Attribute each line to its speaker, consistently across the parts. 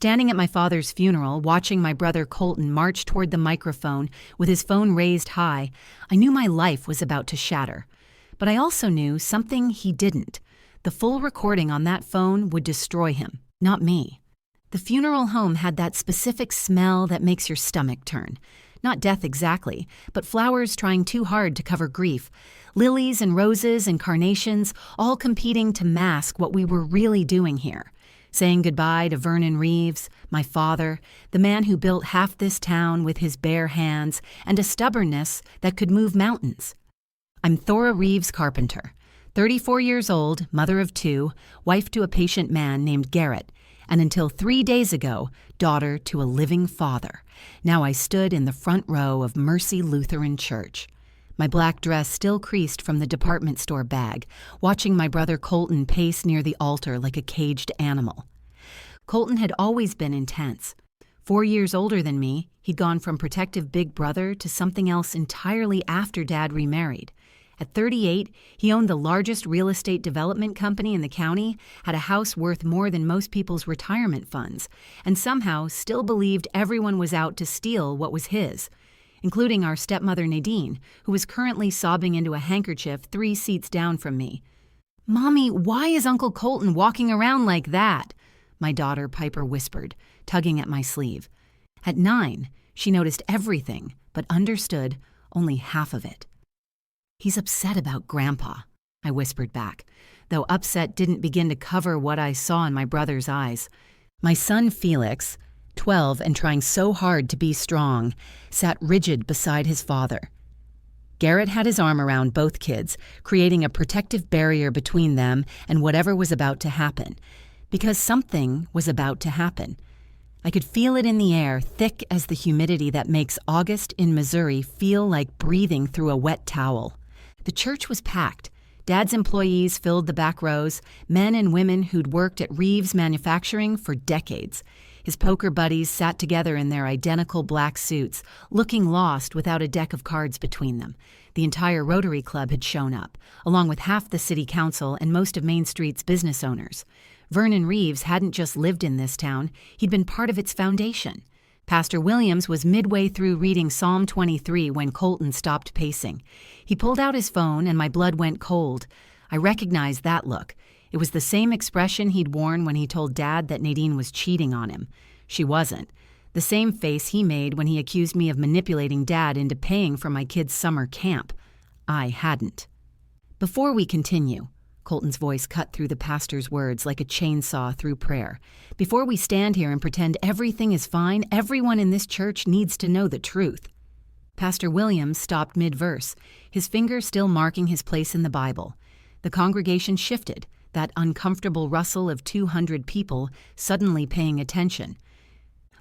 Speaker 1: Standing at my father's funeral, watching my brother Colton march toward the microphone with his phone raised high, I knew my life was about to shatter. But I also knew something he didn't. The full recording on that phone would destroy him, not me. The funeral home had that specific smell that makes your stomach turn. Not death exactly, but flowers trying too hard to cover grief. Lilies and roses and carnations, all competing to mask what we were really doing here. Saying goodbye to Vernon Reeves, my father, the man who built half this town with his bare hands and a stubbornness that could move mountains. I'm Thora Reeves Carpenter, 34 years old, mother of 2, wife to a patient man named Garrett, and until 3 days ago, daughter to a living father. Now I stood in the front row of Mercy Lutheran Church. My black dress still creased from the department store bag, watching my brother Colton pace near the altar like a caged animal. Colton had always been intense. 4 years older than me, he'd gone from protective big brother to something else entirely after Dad remarried. At 38, he owned the largest real estate development company in the county, had a house worth more than most people's retirement funds, and somehow still believed everyone was out to steal what was his, including our stepmother Nadine, who was currently sobbing into a handkerchief 3 seats down from me. "Mommy, why is Uncle Colton walking around like that?" my daughter Piper whispered, tugging at my sleeve. At 9, she noticed everything, but understood only half of it. "He's upset about Grandpa," I whispered back, though upset didn't begin to cover what I saw in my brother's eyes. My son Felix, 12 and trying so hard to be strong, sat rigid beside his father. Garrett had his arm around both kids, creating a protective barrier between them and whatever was about to happen. Because something was about to happen. I could feel it in the air, thick as the humidity that makes August in Missouri feel like breathing through a wet towel. The church was packed. Dad's employees filled the back rows, men and women who'd worked at Reeves Manufacturing for decades. His poker buddies sat together in their identical black suits, looking lost without a deck of cards between them. The entire Rotary Club had shown up, along with half the city council and most of Main Street's business owners. Vernon Reeves hadn't just lived in this town, he'd been part of its foundation. Pastor Williams was midway through reading Psalm 23 when Colton stopped pacing. He pulled out his phone and my blood went cold. I recognized that look. It was the same expression he'd worn when he told Dad that Nadine was cheating on him. She wasn't. The same face he made when he accused me of manipulating Dad into paying for my kids' summer camp. I hadn't. "Before we continue," Colton's voice cut through the pastor's words like a chainsaw through prayer. "Before we stand here and pretend everything is fine, everyone in this church needs to know the truth." Pastor Williams stopped mid-verse, his finger still marking his place in the Bible. The congregation shifted, that uncomfortable rustle of 200 people suddenly paying attention.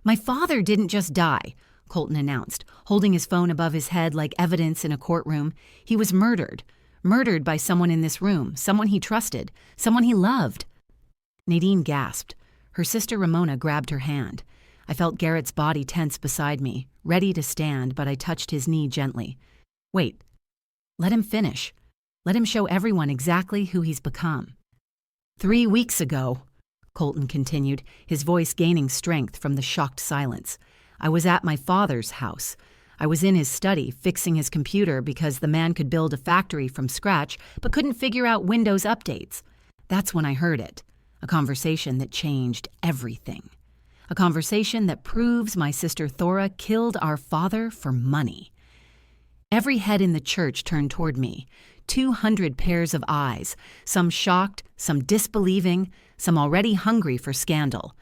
Speaker 1: "My father didn't just die," Colton announced, holding his phone above his head like evidence in a courtroom. "He was murdered. Murdered by someone in this room, someone he trusted, someone he loved." Nadine gasped. Her sister Ramona grabbed her hand. I felt Garrett's body tense beside me, ready to stand, but I touched his knee gently. "Wait. Let him finish. Let him show everyone exactly who he's become." 3 weeks ago," Colton continued, his voice gaining strength from the shocked silence, "I was at my father's house. I was in his study, fixing his computer because the man could build a factory from scratch but couldn't figure out Windows updates. That's when I heard it. A conversation that changed everything. A conversation that proves my sister Thora killed our father for money." Every head in the church turned toward me. 200 pairs of eyes, some shocked, some disbelieving, some already hungry for scandal.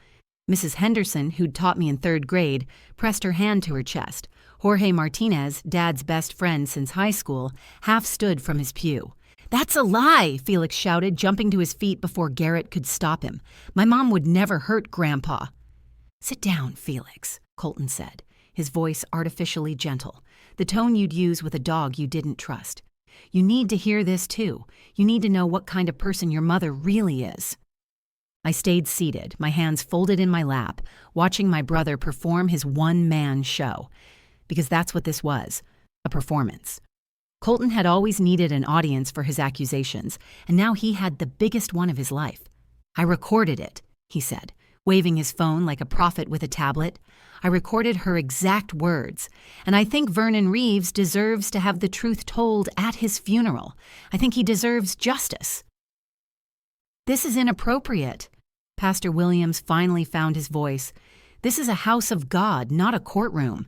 Speaker 1: Mrs. Henderson, who'd taught me in 3rd grade, pressed her hand to her chest. Jorge Martinez, Dad's best friend since high school, half stood from his pew. "That's a lie!" Felix shouted, jumping to his feet before Garrett could stop him. "My mom would never hurt Grandpa." "Sit down, Felix," Colton said, his voice artificially gentle, the tone you'd use with a dog you didn't trust. "You need to hear this too. You need to know what kind of person your mother really is." I stayed seated, my hands folded in my lap, watching my brother perform his one-man show. Because that's what this was, a performance. Colton had always needed an audience for his accusations, and now he had the biggest one of his life. "I recorded it," he said, waving his phone like a prophet with a tablet. I recorded her exact words, and I think Vernon Reeves deserves to have the truth told at his funeral. I think he deserves justice. This is inappropriate. Pastor Williams finally found his voice. This is a house of God, not a courtroom.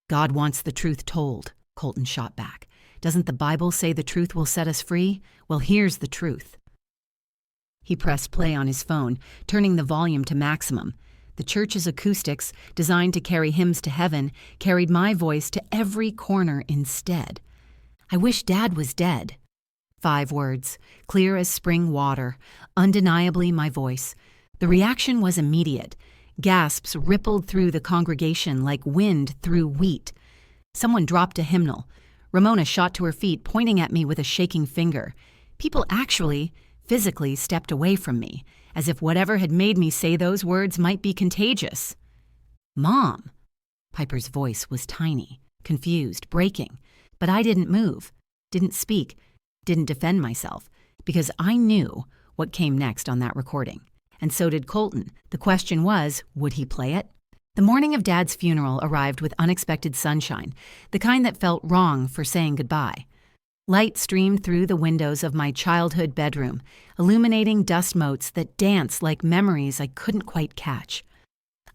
Speaker 1: God wants the truth told, Colton shot back. Doesn't the Bible say the truth will set us free? Well, here's the truth. He pressed play on his phone, turning the volume to maximum. The church's acoustics, designed to carry hymns to heaven, carried my voice to every corner instead. I wish Dad was dead. 5 words, clear as spring water, undeniably my voice. The reaction was immediate. Gasps rippled through the congregation like wind through wheat. Someone dropped a hymnal. Ramona shot to her feet, pointing at me with a shaking finger. People actually, physically stepped away from me, as if whatever had made me say those words might be contagious. Mom! Piper's voice was tiny, confused, breaking, but I didn't move, didn't speak, didn't defend myself, because I knew what came next on that recording. And so did Colton. The question was, would he play it? The morning of Dad's funeral arrived with unexpected sunshine, the kind that felt wrong for saying goodbye. Light streamed through the windows of my childhood bedroom, illuminating dust motes that danced like memories I couldn't quite catch.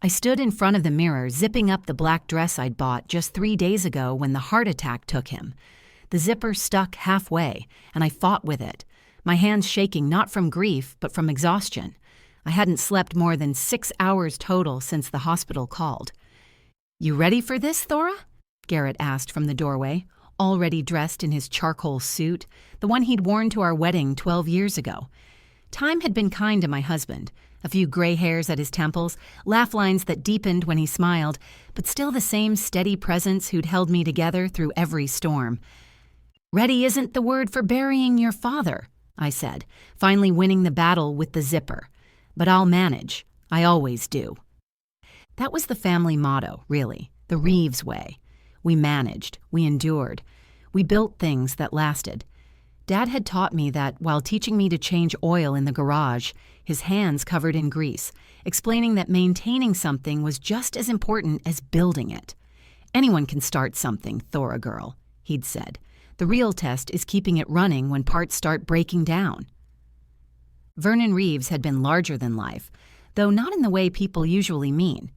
Speaker 1: I stood in front of the mirror, zipping up the black dress I'd bought just 3 days ago when the heart attack took him. The zipper stuck halfway, and I fought with it, my hands shaking not from grief, but from exhaustion. I hadn't slept more than 6 hours total since the hospital called. "You ready for this, Thora?" Garrett asked from the doorway, already dressed in his charcoal suit, the one he'd worn to our wedding 12 years ago. Time had been kind to my husband, a few gray hairs at his temples, laugh lines that deepened when he smiled, but still the same steady presence who'd held me together through every storm. "Ready isn't the word for burying your father," I said, finally winning the battle with the zipper. "But I'll manage. I always do." That was the family motto, really, the Reeves way. We managed, we endured, we built things that lasted. Dad had taught me that while teaching me to change oil in the garage, his hands covered in grease, explaining that maintaining something was just as important as building it. "Anyone can start something, Thora girl," he'd said. "The real test is keeping it running when parts start breaking down." Vernon Reeves had been larger than life, though not in the way people usually mean.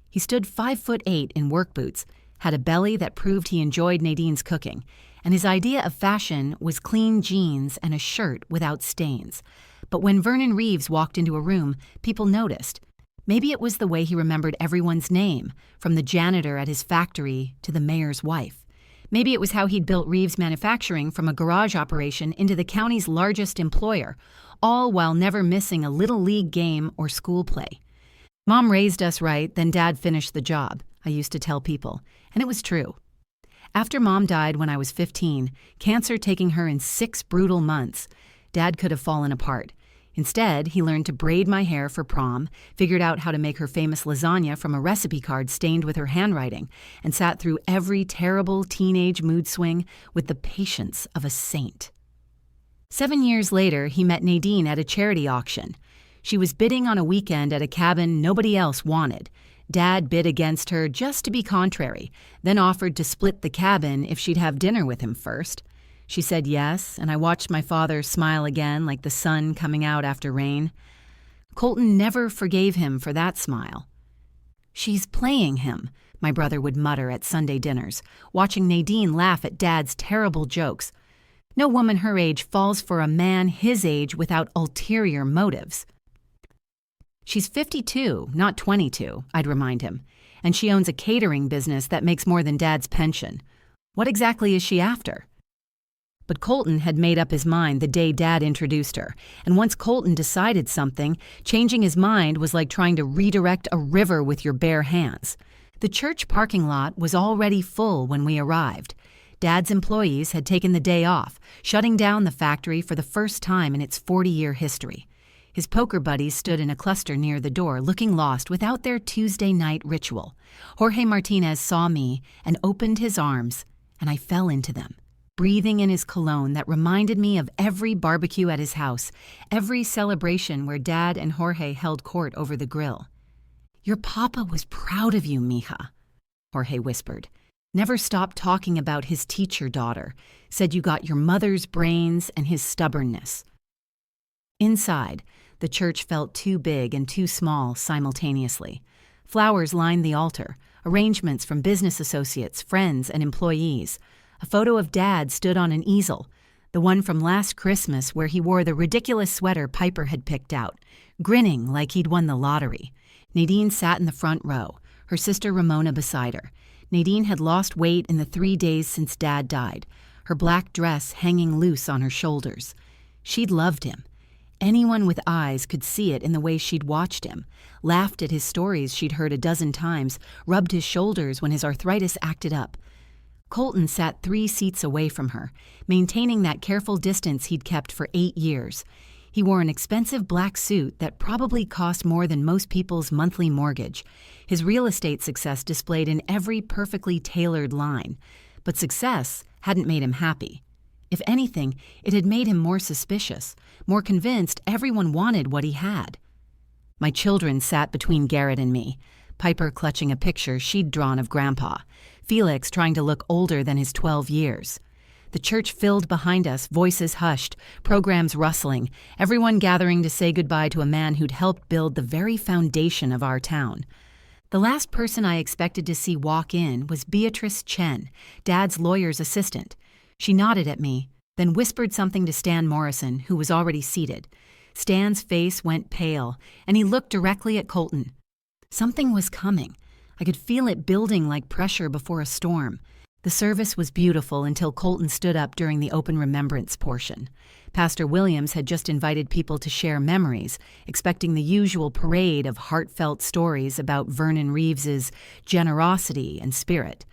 Speaker 1: He stood 5'8" in work boots, had a belly that proved he enjoyed Nadine's cooking, and his idea of fashion was clean jeans and a shirt without stains. But when Vernon Reeves walked into a room, people noticed. Maybe it was the way he remembered everyone's name, from the janitor at his factory to the mayor's wife. Maybe it was how he'd built Reeves Manufacturing from a garage operation into the county's largest employer, all while never missing a little league game or school play. "Mom raised us right, then Dad finished the job," I used to tell people, and it was true. After Mom died when I was 15, cancer taking her in 6 brutal months, Dad could have fallen apart. Instead, he learned to braid my hair for prom, figured out how to make her famous lasagna from a recipe card stained with her handwriting, and sat through every terrible teenage mood swing with the patience of a saint. 7 years later, he met Nadine at a charity auction. She was bidding on a weekend at a cabin nobody else wanted. Dad bid against her just to be contrary, then offered to split the cabin if she'd have dinner with him first. She said yes, and I watched my father smile again like the sun coming out after rain. Colton never forgave him for that smile. "She's playing him," my brother would mutter at Sunday dinners, watching Nadine laugh at Dad's terrible jokes. No woman her age falls for a man his age without ulterior motives. "She's 52, not 22, I'd remind him, and she owns a catering business that makes more than Dad's pension. What exactly is she after?" But Colton had made up his mind the day Dad introduced her, and once Colton decided something, changing his mind was like trying to redirect a river with your bare hands. The church parking lot was already full when we arrived. Dad's employees had taken the day off, shutting down the factory for the first time in its 40-year history. His poker buddies stood in a cluster near the door, looking lost without their Tuesday night ritual. Jorge Martinez saw me and opened his arms, and I fell into them, breathing in his cologne that reminded me of every barbecue at his house, every celebration where Dad and Jorge held court over the grill. "Your papa was proud of you, mija," Jorge whispered. "Never stopped talking about his teacher daughter. Said you got your mother's brains and his stubbornness." Inside, the church felt too big and too small simultaneously. Flowers lined the altar, arrangements from business associates, friends, and employees. A photo of Dad stood on an easel, the one from last Christmas where he wore the ridiculous sweater Piper had picked out, grinning like he'd won the lottery. Nadine sat in the front row, her sister Ramona beside her. Nadine had lost weight in the 3 days since Dad died, her black dress hanging loose on her shoulders. She'd loved him. Anyone with eyes could see it in the way she'd watched him, laughed at his stories she'd heard a dozen times, rubbed his shoulders when his arthritis acted up. Colton sat 3 seats away from her, maintaining that careful distance he'd kept for 8 years. He wore an expensive black suit that probably cost more than most people's monthly mortgage. His real estate success displayed in every perfectly tailored line. But success hadn't made him happy. If anything, it had made him more suspicious, more convinced everyone wanted what he had. My children sat between Garrett and me, Piper clutching a picture she'd drawn of Grandpa, Felix trying to look older than his 12 years. The church filled behind us, voices hushed, programs rustling, everyone gathering to say goodbye to a man who'd helped build the very foundation of our town. The last person I expected to see walk in was Beatrice Chen, Dad's lawyer's assistant. She nodded at me, then whispered something to Stan Morrison, who was already seated. Stan's face went pale, and he looked directly at Colton. Something was coming. I could feel it building like pressure before a storm. The service was beautiful until Colton stood up during the open remembrance portion. Pastor Williams had just invited people to share memories, expecting the usual parade of heartfelt stories about Vernon Reeves's generosity and spirit.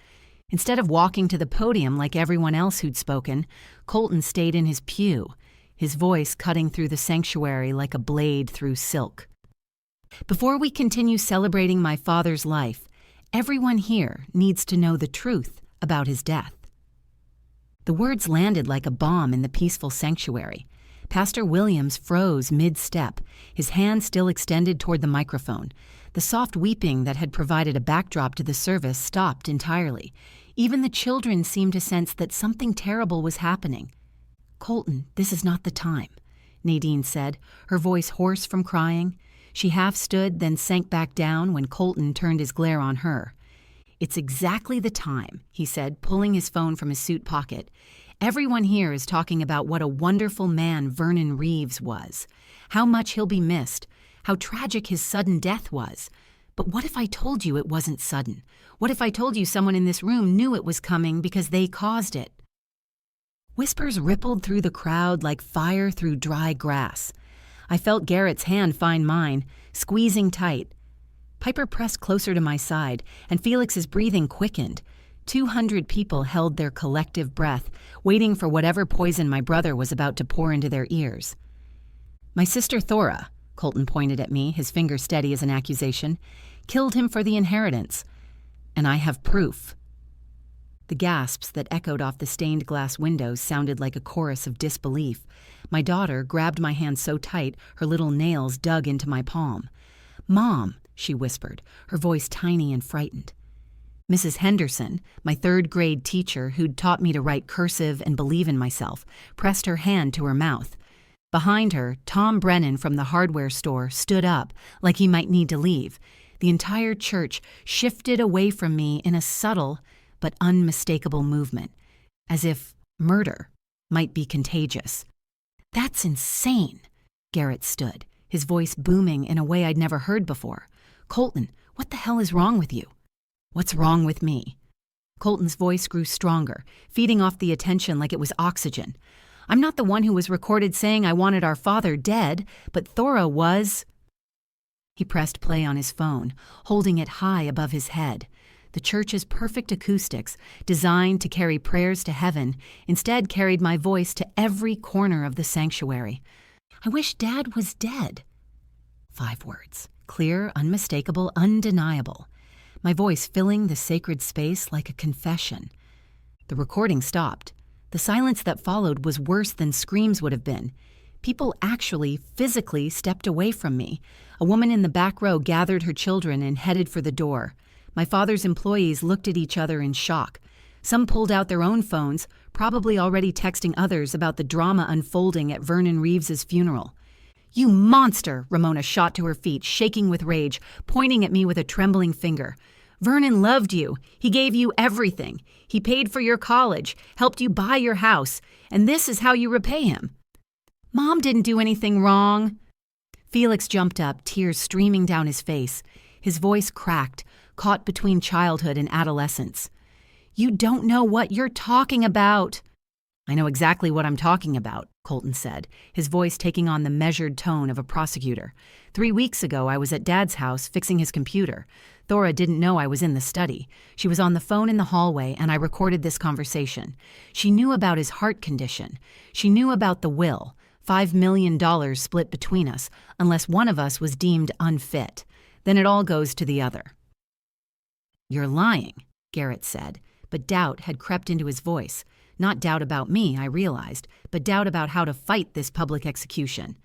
Speaker 1: Instead of walking to the podium like everyone else who'd spoken, Colton stayed in his pew, his voice cutting through the sanctuary like a blade through silk. "Before we continue celebrating my father's life, everyone here needs to know the truth about his death." The words landed like a bomb in the peaceful sanctuary. Pastor Williams froze mid-step, his hand still extended toward the microphone. The soft weeping that had provided a backdrop to the service stopped entirely. Even the children seemed to sense that something terrible was happening. "Colton, this is not the time," Nadine said, her voice hoarse from crying. She half stood, then sank back down when Colton turned his glare on her. "It's exactly the time," he said, pulling his phone from his suit pocket. "Everyone here is talking about what a wonderful man Vernon Reeves was, how much he'll be missed, how tragic his sudden death was. But what if I told you it wasn't sudden? What if I told you someone in this room knew it was coming because they caused it?" Whispers rippled through the crowd like fire through dry grass. I felt Garrett's hand find mine, squeezing tight. Piper pressed closer to my side, and Felix's breathing quickened. 200 people held their collective breath, waiting for whatever poison my brother was about to pour into their ears. "My sister Thora," Colton pointed at me, his finger steady as an accusation, "killed him for the inheritance. And I have proof." The gasps that echoed off the stained glass windows sounded like a chorus of disbelief. My daughter grabbed my hand so tight her little nails dug into my palm. "Mom," she whispered, her voice tiny and frightened. Mrs. Henderson, my 3rd-grade teacher who'd taught me to write cursive and believe in myself, pressed her hand to her mouth. Behind her, Tom Brennan from the hardware store stood up like he might need to leave. The entire church shifted away from me in a subtle but unmistakable movement, as if murder might be contagious. "That's insane," Garrett stood, his voice booming in a way I'd never heard before. "Colton, what the hell is wrong with you?" "What's wrong with me?" Colton's voice grew stronger, feeding off the attention like it was oxygen. "I'm not the one who was recorded saying I wanted our father dead, but Thora was." He pressed play on his phone, holding it high above his head. The church's perfect acoustics, designed to carry prayers to heaven, instead carried my voice to every corner of the sanctuary. "I wish Dad was dead." 5 words, clear, unmistakable, undeniable. My voice filling the sacred space like a confession. The recording stopped. The silence that followed was worse than screams would have been. People actually, physically stepped away from me. A woman in the back row gathered her children and headed for the door. My father's employees looked at each other in shock. Some pulled out their own phones, probably already texting others about the drama unfolding at Vernon Reeves's funeral. "You monster!" Ramona shot to her feet, shaking with rage, pointing at me with a trembling finger. "Vernon loved you. He gave you everything. He paid for your college, helped you buy your house, and this is how you repay him." "Mom didn't do anything wrong." Felix jumped up, tears streaming down his face. His voice cracked, caught between childhood and adolescence. "You don't know what you're talking about." "I know exactly what I'm talking about," Colton said, his voice taking on the measured tone of a prosecutor. 3 weeks ago, I was at Dad's house fixing his computer. Thora didn't know I was in the study. She was on the phone in the hallway, and I recorded this conversation. She knew about his heart condition. She knew about the will, $5 million split between us, unless one of us was deemed unfit. Then it all goes to the other. "You're lying," Garrett said, but doubt had crept into his voice. Not doubt about me, I realized, but doubt about how to fight this public execution.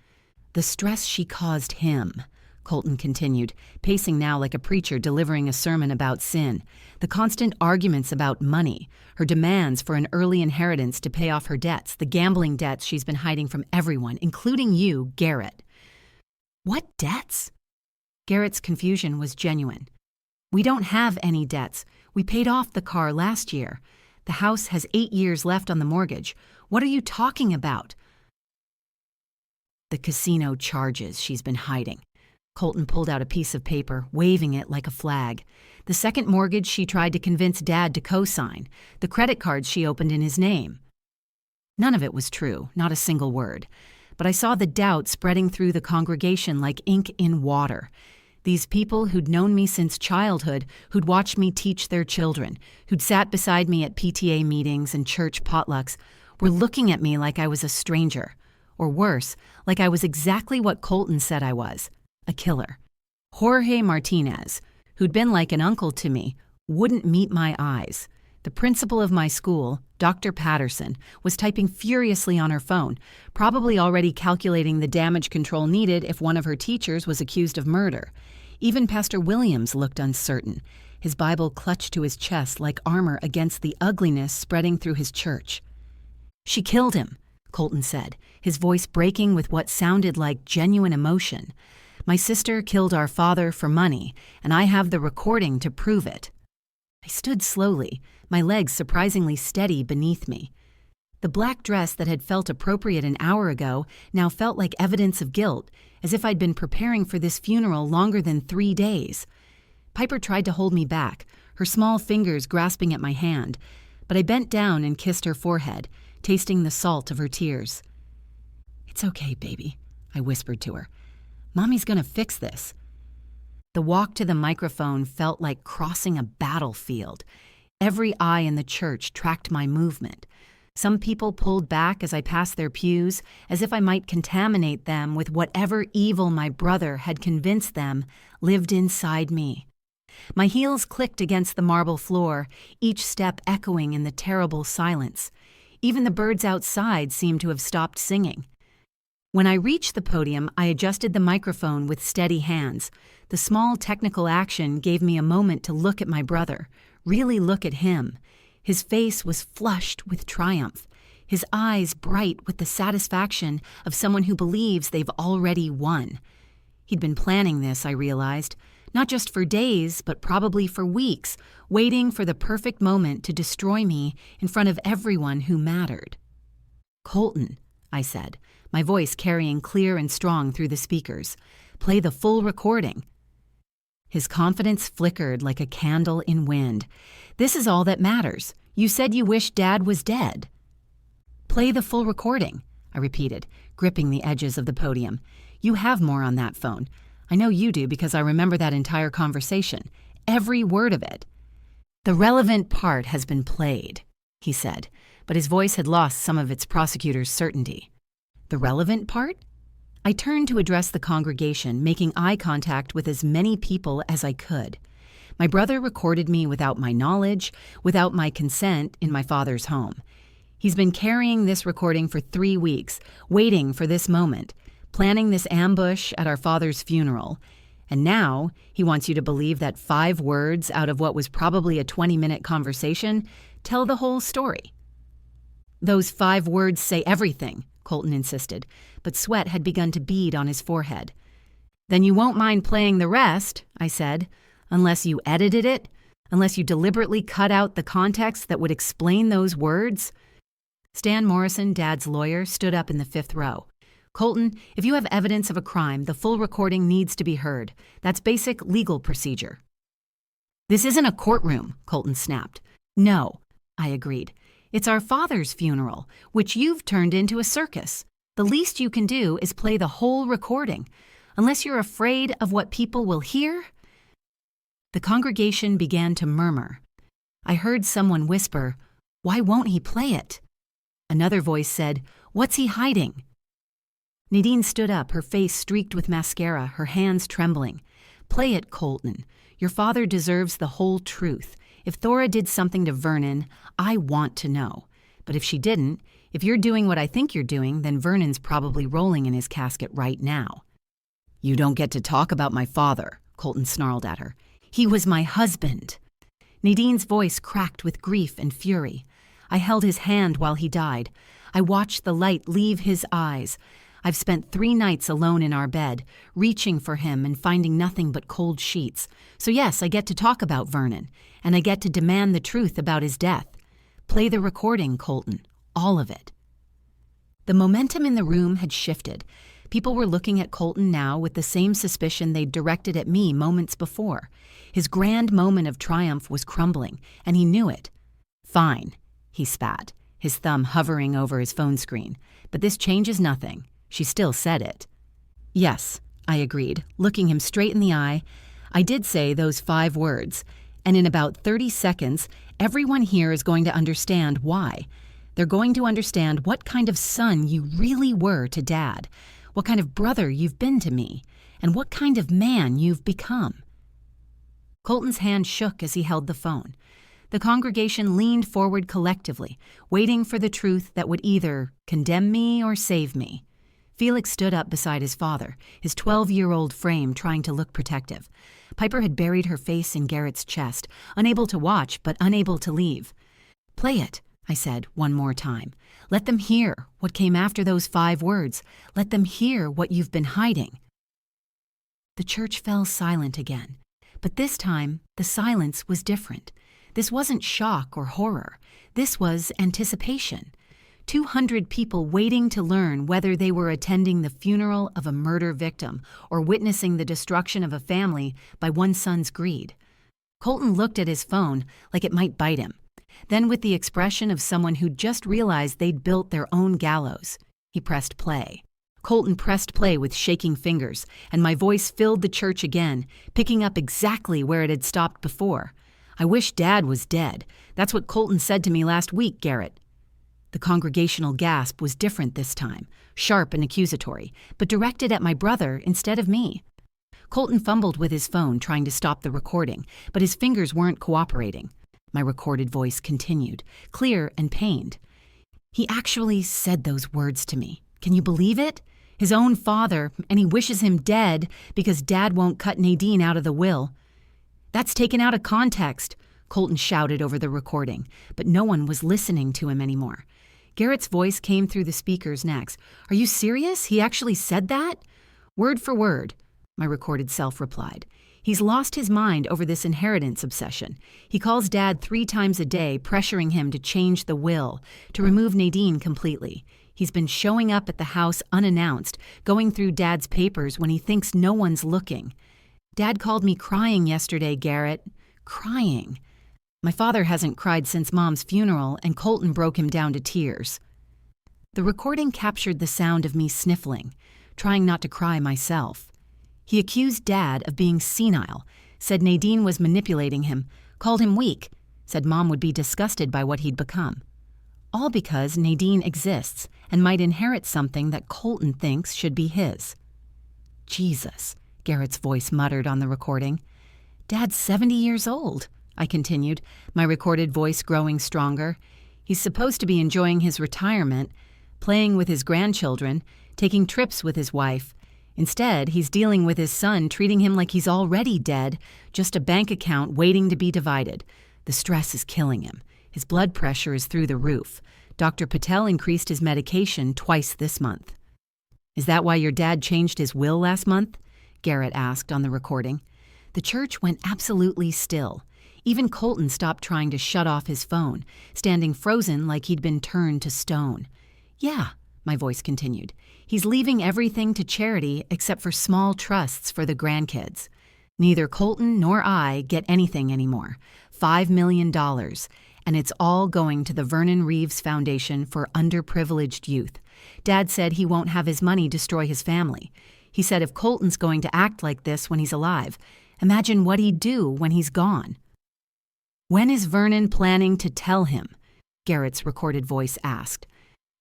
Speaker 1: "The stress she caused him," Colton continued, pacing now like a preacher delivering a sermon about sin. "The constant arguments about money, her demands for an early inheritance to pay off her debts, the gambling debts she's been hiding from everyone, including you, Garrett." "What debts?" Garrett's confusion was genuine. "We don't have any debts. We paid off the car last year. The house has 8 years left on the mortgage. What are you talking about?" "The casino charges she's been hiding." Colton pulled out a piece of paper, waving it like a flag. "The second mortgage she tried to convince Dad to co-sign. The credit cards she opened in his name." None of it was true, not a single word. But I saw the doubt spreading through the congregation like ink in water. These people who'd known me since childhood, who'd watched me teach their children, who'd sat beside me at PTA meetings and church potlucks, were looking at me like I was a stranger. Or worse, like I was exactly what Colton said I was, a killer. Jorge Martinez, who'd been like an uncle to me, wouldn't meet my eyes. The principal of my school, Dr. Patterson, was typing furiously on her phone, probably already calculating the damage control needed if one of her teachers was accused of murder. Even Pastor Williams looked uncertain, his Bible clutched to his chest like armor against the ugliness spreading through his church. "She killed him," Colton said, his voice breaking with what sounded like genuine emotion. "My sister killed our father for money, and I have the recording to prove it." I stood slowly, my legs surprisingly steady beneath me. The black dress that had felt appropriate an hour ago now felt like evidence of guilt, as if I'd been preparing for this funeral longer than 3 days. Piper tried to hold me back, her small fingers grasping at my hand, but I bent down and kissed her forehead, tasting the salt of her tears. "It's okay, baby," I whispered to her. "Mommy's gonna fix this." The walk to the microphone felt like crossing a battlefield. Every eye in the church tracked my movement. Some people pulled back as I passed their pews, as if I might contaminate them with whatever evil my brother had convinced them lived inside me. My heels clicked against the marble floor, each step echoing in the terrible silence. Even the birds outside seemed to have stopped singing. When I reached the podium, I adjusted the microphone with steady hands. The small technical action gave me a moment to look at my brother, really look at him. His face was flushed with triumph, his eyes bright with the satisfaction of someone who believes they've already won. He'd been planning this, I realized, not just for days, but probably for weeks, waiting for the perfect moment to destroy me in front of everyone who mattered. "Colton," I said, my voice carrying clear and strong through the speakers, "play the full recording." His confidence flickered like a candle in wind. "This is all that matters. You said you wished Dad was dead." "Play the full recording," I repeated, gripping the edges of the podium. "You have more on that phone. I know you do because I remember that entire conversation, every word of it." "The relevant part has been played," he said, but his voice had lost some of its prosecutor's certainty. "The relevant part?" I turned to address the congregation, making eye contact with as many people as I could. My brother recorded me without my knowledge, without my consent, in my father's home. He's been carrying this recording for 3 weeks, waiting for this moment, planning this ambush at our father's funeral. And now he wants you to believe that 5 words out of what was probably a 20-minute conversation tell the whole story. Those 5 words say everything, Colton insisted, but sweat had begun to bead on his forehead. Then you won't mind playing the rest, I said, unless you edited it, unless you deliberately cut out the context that would explain those words. Stan Morrison, Dad's lawyer, stood up in the 5th row. Colton, if you have evidence of a crime, the full recording needs to be heard. That's basic legal procedure. This isn't a courtroom, Colton snapped. No, I agreed. It's our father's funeral, which you've turned into a circus. The least you can do is play the whole recording, unless you're afraid of what people will hear. The congregation began to murmur. I heard someone whisper, "Why won't he play it?" Another voice said, "What's he hiding?" Nadine stood up, her face streaked with mascara, her hands trembling. Play it, Colton. Your father deserves the whole truth. If Thora did something to Vernon, I want to know. But if she didn't, if you're doing what I think you're doing, then Vernon's probably rolling in his casket right now. You don't get to talk about my father, Colton snarled at her. He was my husband. Nadine's voice cracked with grief and fury. I held his hand while he died. I watched the light leave his eyes. I've spent 3 nights alone in our bed, reaching for him and finding nothing but cold sheets. So yes, I get to talk about Vernon, and I get to demand the truth about his death. Play the recording, Colton. All of it. The momentum in the room had shifted. People were looking at Colton now with the same suspicion they'd directed at me moments before. His grand moment of triumph was crumbling, and he knew it. Fine, he spat, his thumb hovering over his phone screen. But this changes nothing. She still said it. Yes, I agreed, looking him straight in the eye. I did say those 5 words, and in about 30 seconds, everyone here is going to understand why. They're going to understand what kind of son you really were to Dad, what kind of brother you've been to me, and what kind of man you've become. Colton's hand shook as he held the phone. The congregation leaned forward collectively, waiting for the truth that would either condemn me or save me. Felix stood up beside his father, his 12-year-old frame trying to look protective. Piper had buried her face in Garrett's chest, unable to watch but unable to leave. Play it, I said one more time. Let them hear what came after those 5 words. Let them hear what you've been hiding. The church fell silent again, but this time the silence was different. This wasn't shock or horror. This was anticipation. 200 people waiting to learn whether they were attending the funeral of a murder victim or witnessing the destruction of a family by one son's greed. Colton looked at his phone like it might bite him. Then, with the expression of someone who'd just realized they'd built their own gallows, he pressed play. Colton pressed play with shaking fingers, and my voice filled the church again, picking up exactly where it had stopped before. I wish Dad was dead. That's what Colton said to me last week, Garrett. The congregational gasp was different this time, sharp and accusatory, but directed at my brother instead of me. Colton fumbled with his phone, trying to stop the recording, but his fingers weren't cooperating. My recorded voice continued, clear and pained. He actually said those words to me. Can you believe it? His own father, and he wishes him dead because Dad won't cut Nadine out of the will. That's taken out of context, Colton shouted over the recording, but no one was listening to him anymore. Garrett's voice came through the speakers next. Are you serious? He actually said that? Word for word, my recorded self replied. He's lost his mind over this inheritance obsession. He calls Dad 3 times a day, pressuring him to change the will, to remove Nadine completely. He's been showing up at the house unannounced, going through Dad's papers when he thinks no one's looking. Dad called me crying yesterday, Garrett. Crying. My father hasn't cried since Mom's funeral, and Colton broke him down to tears. The recording captured the sound of me sniffling, trying not to cry myself. He accused Dad of being senile, said Nadine was manipulating him, called him weak, said Mom would be disgusted by what he'd become. All because Nadine exists and might inherit something that Colton thinks should be his. Jesus, Garrett's voice muttered on the recording. Dad's 70 years old, I continued, my recorded voice growing stronger. He's supposed to be enjoying his retirement, playing with his grandchildren, taking trips with his wife. Instead, he's dealing with his son, treating him like he's already dead, just a bank account waiting to be divided. The stress is killing him. His blood pressure is through the roof. Dr. Patel increased his medication twice this month. Is that why your dad changed his will last month? Garrett asked on the recording. The church went absolutely still. Even Colton stopped trying to shut off his phone, standing frozen like he'd been turned to stone. Yeah, my voice continued. He's leaving everything to charity except for small trusts for the grandkids. Neither Colton nor I get anything anymore. $5 million. And it's all going to the Vernon Reeves Foundation for Underprivileged Youth. Dad said he won't have his money destroy his family. He said if Colton's going to act like this when he's alive, imagine what he'd do when he's gone. When is Vernon planning to tell him? Garrett's recorded voice asked.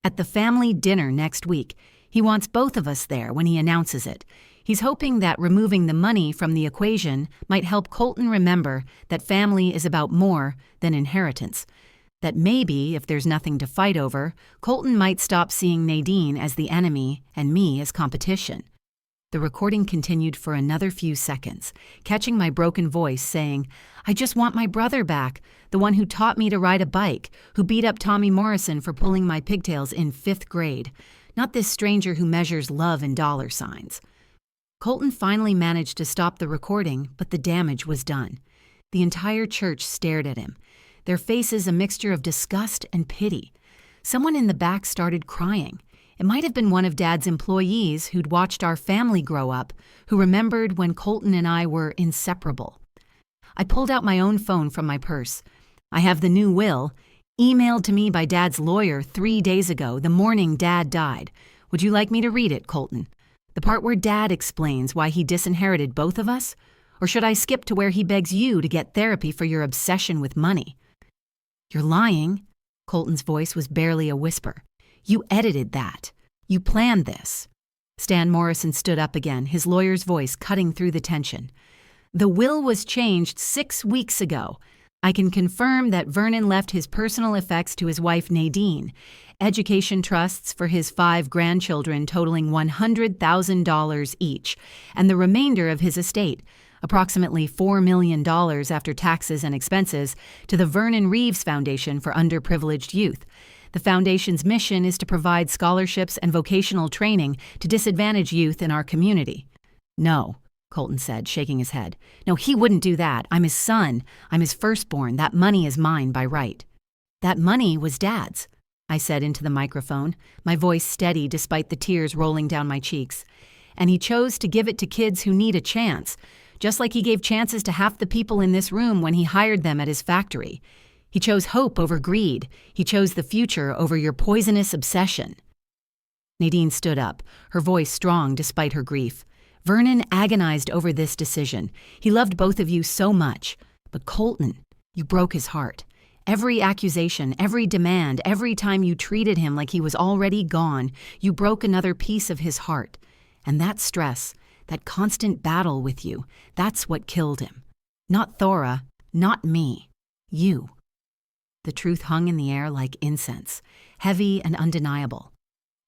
Speaker 1: At the family dinner next week. He wants both of us there when he announces it. He's hoping that removing the money from the equation might help Colton remember that family is about more than inheritance. That maybe, if there's nothing to fight over, Colton might stop seeing Nadine as the enemy and me as competition. The recording continued for another few seconds, catching my broken voice saying, I just want my brother back, the one who taught me to ride a bike, who beat up Tommy Morrison for pulling my pigtails in 5th grade, not this stranger who measures love in dollar signs. Colton finally managed to stop the recording, but the damage was done. The entire church stared at him, their faces a mixture of disgust and pity. Someone in the back started crying. It might have been one of Dad's employees who'd watched our family grow up, who remembered when Colton and I were inseparable. I pulled out my own phone from my purse. I have the new will, emailed to me by Dad's lawyer 3 days ago, the morning Dad died. Would you like me to read it, Colton? The part where Dad explains why he disinherited both of us? Or should I skip to where he begs you to get therapy for your obsession with money? You're lying. Colton's voice was barely a whisper. You edited that. You planned this. Stan Morrison stood up again, his lawyer's voice cutting through the tension. The will was changed 6 weeks ago. I can confirm that Vernon left his personal effects to his wife Nadine, education trusts for his 5 grandchildren totaling $100,000 each, and the remainder of his estate, approximately $4 million after taxes and expenses, to the Vernon Reeves Foundation for Underprivileged Youth. The foundation's mission is to provide scholarships and vocational training to disadvantaged youth in our community. No, Colton said, shaking his head. No, he wouldn't do that. I'm his son. I'm his firstborn. That money is mine by right. That money was Dad's, I said into the microphone, my voice steady despite the tears rolling down my cheeks. And he chose to give it to kids who need a chance, just like he gave chances to half the people in this room when he hired them at his factory. He chose hope over greed. He chose the future over your poisonous obsession. Nadine stood up, her voice strong despite her grief. Vernon agonized over this decision. He loved both of you so much. But Colton, you broke his heart. Every accusation, every demand, every time you treated him like he was already gone, you broke another piece of his heart. And that stress, that constant battle with you, that's what killed him. Not Thora, not me, you. The truth hung in the air like incense, heavy and undeniable.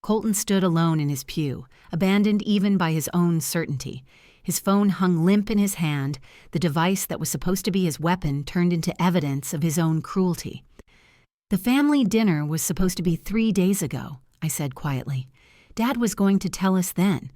Speaker 1: Colton stood alone in his pew, abandoned even by his own certainty. His phone hung limp in his hand, the device that was supposed to be his weapon turned into evidence of his own cruelty. The family dinner was supposed to be 3 days ago, I said quietly. Dad was going to tell us then.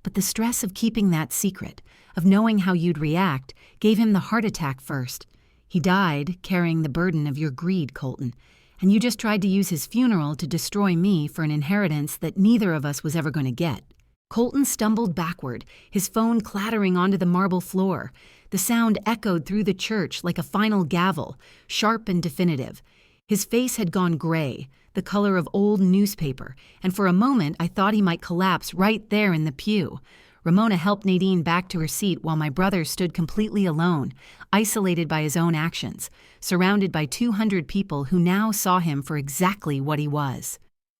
Speaker 1: But the stress of keeping that secret, of knowing how you'd react, gave him the heart attack first. He died carrying the burden of your greed, Colton, and you just tried to use his funeral to destroy me for an inheritance that neither of us was ever going to get. Colton stumbled backward, his phone clattering onto the marble floor. The sound echoed through the church like a final gavel, sharp and definitive. His face had gone gray, the color of old newspaper, and for a moment I thought he might collapse right there in the pew. Ramona helped Nadine back to her seat while my brother stood completely alone, isolated by his own actions, surrounded by 200 people who now saw him for exactly what he was.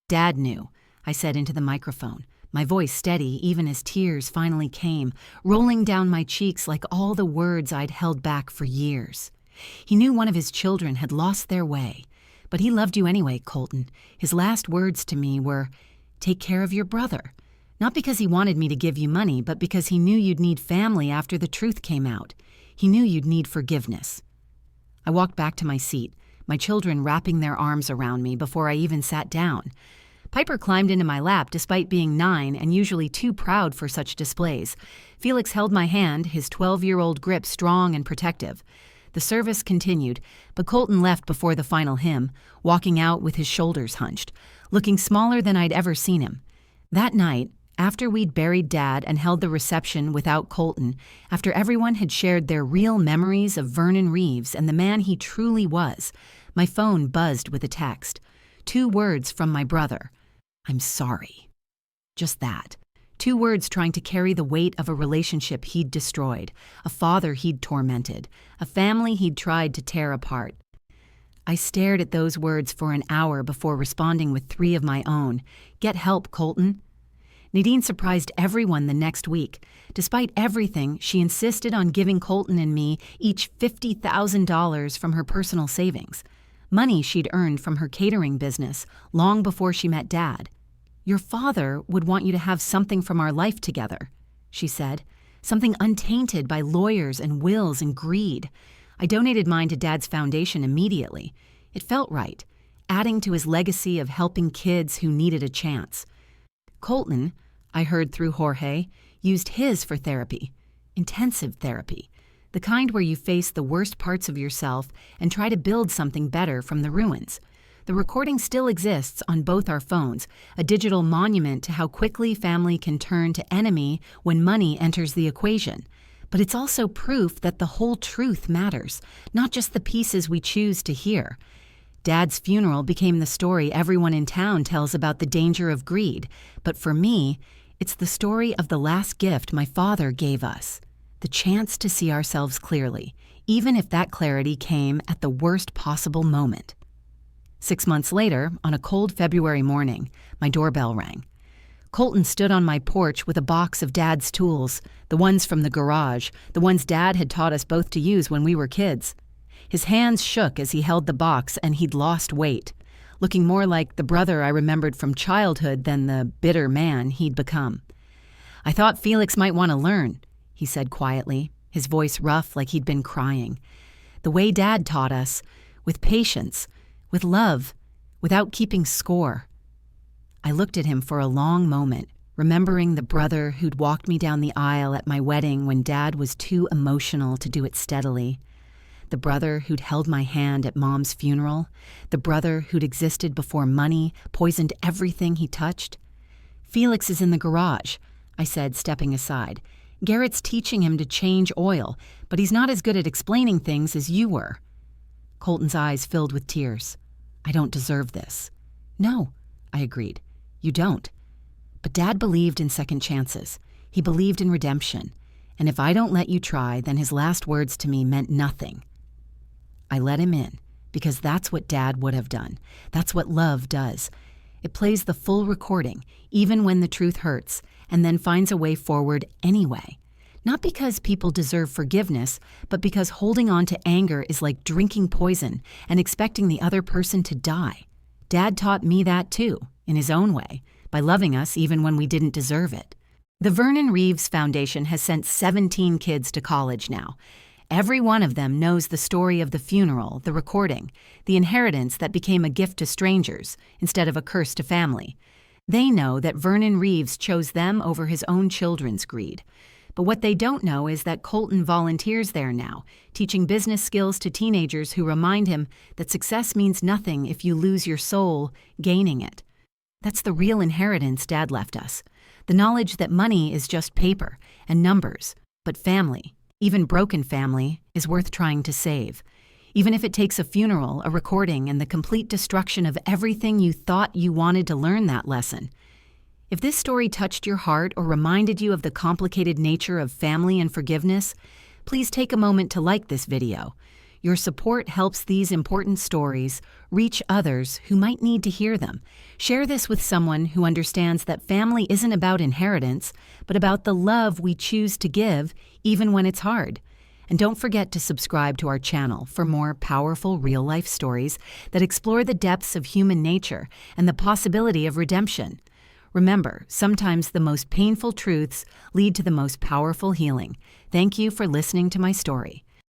Speaker 1: Dad knew, I said into the microphone, my voice steady even as tears finally came, rolling down my cheeks like all the words I'd held back for years. He knew one of his children had lost their way, But he loved you anyway, Colton. His last words to me were, "Take care of your brother." Not because he wanted me to give you money, but because he knew you'd need family after the truth came out. He knew you'd need forgiveness. I walked back to my seat, my children wrapping their arms around me before I even sat down. Piper climbed into my lap despite being 9 and usually too proud for such displays. Felix held my hand, his 12-year-old grip strong and protective. The service continued, but Colton left before the final hymn, walking out with his shoulders hunched, looking smaller than I'd ever seen him. That night, after we'd buried Dad and held the reception without Colton, after everyone had shared their real memories of Vernon Reeves and the man he truly was, my phone buzzed with a text. 2 words from my brother. "I'm sorry." Just that. 2 words trying to carry the weight of a relationship he'd destroyed, a father he'd tormented, a family he'd tried to tear apart. I stared at those words for an hour before responding with 3 of my own. "Get help, Colton." Nadine surprised everyone the next week. Despite everything, she insisted on giving Colton and me each $50,000 from her personal savings, money she'd earned from her catering business long before she met Dad. "Your father would want you to have something from our life together," she said, "something untainted by lawyers and wills and greed." I donated mine to Dad's foundation immediately. It felt right, adding to his legacy of helping kids who needed a chance. Colton, I heard through Jorge, used his for therapy, intensive therapy, the kind where you face the worst parts of yourself and try to build something better from the ruins. The recording still exists on both our phones, a digital monument to how quickly family can turn to enemy when money enters the equation. But it's also proof that the whole truth matters, not just the pieces we choose to hear. Dad's funeral became the story everyone in town tells about the danger of greed, but for me, it's the story of the last gift my father gave us, the chance to see ourselves clearly, even if that clarity came at the worst possible moment. 6 months later, on a cold February morning, my doorbell rang. Colton stood on my porch with a box of Dad's tools, the ones from the garage, the ones Dad had taught us both to use when we were kids. His hands shook as he held the box, and he'd lost weight, looking more like the brother I remembered from childhood than the bitter man he'd become. "I thought Felix might want to learn," he said quietly, his voice rough like he'd been crying. "The way Dad taught us, with patience, with love, without keeping score." I looked at him for a long moment, remembering the brother who'd walked me down the aisle at my wedding when Dad was too emotional to do it steadily. The brother who'd held my hand at Mom's funeral, the brother who'd existed before money poisoned everything he touched. "Felix is in the garage," I said, stepping aside. "Garrett's teaching him to change oil, but he's not as good at explaining things as you were." Colton's eyes filled with tears. "I don't deserve this." "No," I agreed. "You don't." But Dad believed in second chances. He believed in redemption. And if I don't let you try, then his last words to me meant nothing. I let him in, because that's what Dad would have done. That's what love does. It plays the full recording, even when the truth hurts, and then finds a way forward anyway. Not because people deserve forgiveness, but because holding on to anger is like drinking poison and expecting the other person to die. Dad taught me that too, in his own way, by loving us even when we didn't deserve it. The Vernon Reeves Foundation has sent 17 kids to college now. Every one of them knows the story of the funeral, the recording, the inheritance that became a gift to strangers instead of a curse to family. They know that Vernon Reeves chose them over his own children's greed. But what they don't know is that Colton volunteers there now, teaching business skills to teenagers who remind him that success means nothing if you lose your soul gaining it. That's the real inheritance Dad left us. The knowledge that money is just paper and numbers, but family, even broken family, is worth trying to save. Even if it takes a funeral, a recording, and the complete destruction of everything you thought you wanted to learn that lesson. If this story touched your heart or reminded you of the complicated nature of family and forgiveness, please take a moment to like this video. Your support helps these important stories reach others who might need to hear them. Share this with someone who understands that family isn't about inheritance, but about the love we choose to give, even when it's hard. And don't forget to subscribe to our channel for more powerful real-life stories that explore the depths of human nature and the possibility of redemption. Remember, sometimes the most painful truths lead to the most powerful healing. Thank you for listening to my story.